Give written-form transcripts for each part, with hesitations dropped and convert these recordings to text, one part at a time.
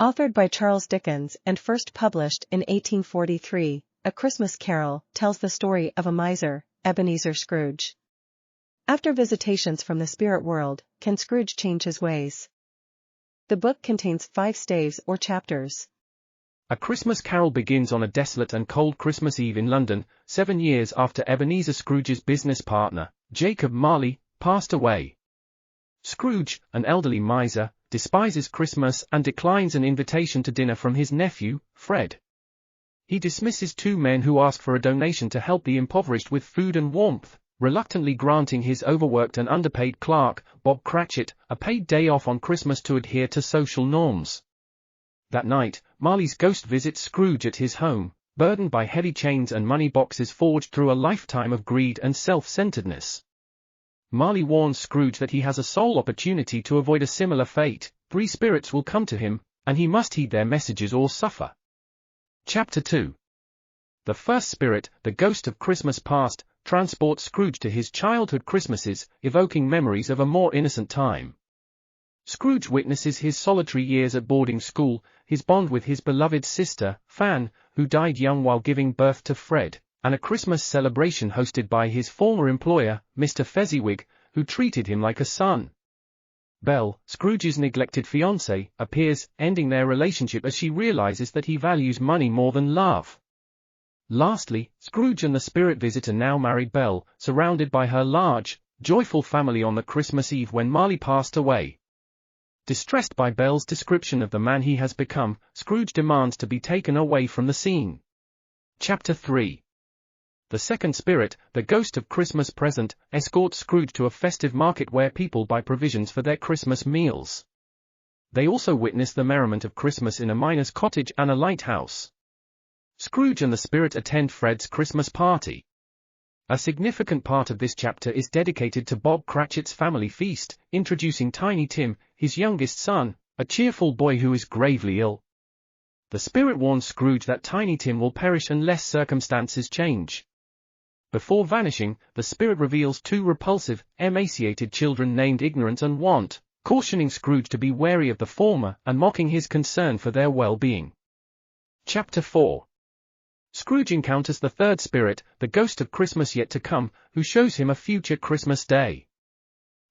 Authored by Charles Dickens and first published in 1843, A Christmas Carol tells the story of a miser, Ebeneezer Scrooge. After visitations from the spirit world, can Scrooge change his ways? The book contains 5 staves or chapters. A Christmas Carol begins on a desolate and cold Christmas Eve in London, 7 years after Ebeneezer Scrooge's business partner, Jacob Marley, passed away. Scrooge, an elderly miser, despises Christmas and declines an invitation to dinner from his nephew, Fred. He dismisses 2 men who ask for a donation to help the impoverished with food and warmth, reluctantly granting his overworked and underpaid clerk, Bob Cratchit, a paid day off on Christmas to adhere to social norms. That night, Marley's ghost visits Scrooge at his home, burdened by heavy chains and money boxes forged through a lifetime of greed and self-centeredness. Marley warns Scrooge that he has a sole opportunity to avoid a similar fate. 3 spirits will come to him, and he must heed their messages or suffer. Chapter 2. The first spirit, the ghost of Christmas past, transports Scrooge to his childhood Christmases, evoking memories of a more innocent time. Scrooge witnesses his solitary years at boarding school, his bond with his beloved sister, Fan, who died young while giving birth to Fred, and a Christmas celebration hosted by his former employer, Mr. Fezziwig, who treated him like a son. Belle, Scrooge's neglected fiancée, appears, ending their relationship as she realizes that he values money more than love. Lastly, Scrooge and the spirit visitor now married Belle, surrounded by her large, joyful family on the Christmas Eve when Marley passed away. Distressed by Belle's description of the man he has become, Scrooge demands to be taken away from the scene. Chapter 3. The second spirit, the ghost of Christmas present, escorts Scrooge to a festive market where people buy provisions for their Christmas meals. They also witness the merriment of Christmas in a miner's cottage and a lighthouse. Scrooge and the spirit attend Fred's Christmas party. A significant part of this chapter is dedicated to Bob Cratchit's family feast, introducing Tiny Tim, his youngest son, a cheerful boy who is gravely ill. The spirit warns Scrooge that Tiny Tim will perish unless circumstances change. Before vanishing, the spirit reveals 2 repulsive, emaciated children named Ignorance and Want, cautioning Scrooge to be wary of the former and mocking his concern for their well-being. Chapter 4. Scrooge encounters the third spirit, the ghost of Christmas yet to come, who shows him a future Christmas day.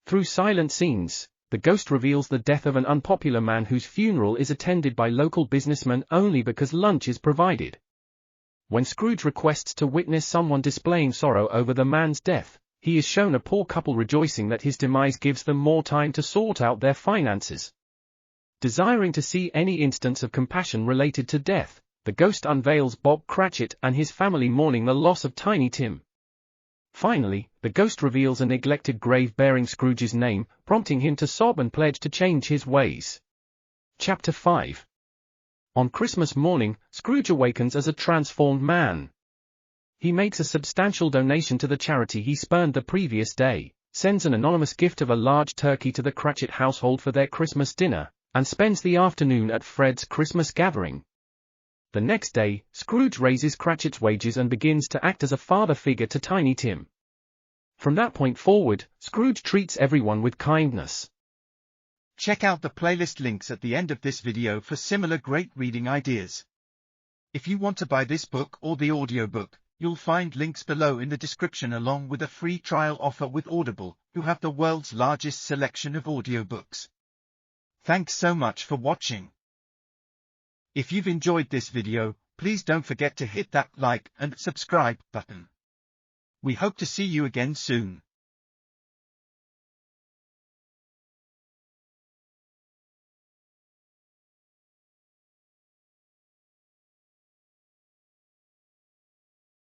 Through silent scenes, the ghost reveals the death of an unpopular man whose funeral is attended by local businessmen only because lunch is provided. When Scrooge requests to witness someone displaying sorrow over the man's death, he is shown a poor couple rejoicing that his demise gives them more time to sort out their finances. Desiring to see any instance of compassion related to death, the ghost unveils Bob Cratchit and his family mourning the loss of Tiny Tim. Finally, the ghost reveals a neglected grave bearing Scrooge's name, prompting him to sob and pledge to change his ways. Chapter 5. On Christmas morning, Scrooge awakens as a transformed man. He makes a substantial donation to the charity he spurned the previous day, sends an anonymous gift of a large turkey to the Cratchit household for their Christmas dinner, and spends the afternoon at Fred's Christmas gathering. The next day, Scrooge raises Cratchit's wages and begins to act as a father figure to Tiny Tim. From that point forward, Scrooge treats everyone with kindness. Check out the playlist links at the end of this video for similar great reading ideas. If you want to buy this book or the audiobook, you'll find links below in the description along with a free trial offer with Audible, who have the world's largest selection of audiobooks. Thanks so much for watching. If you've enjoyed this video, please don't forget to hit that like and subscribe button. We hope to see you again soon.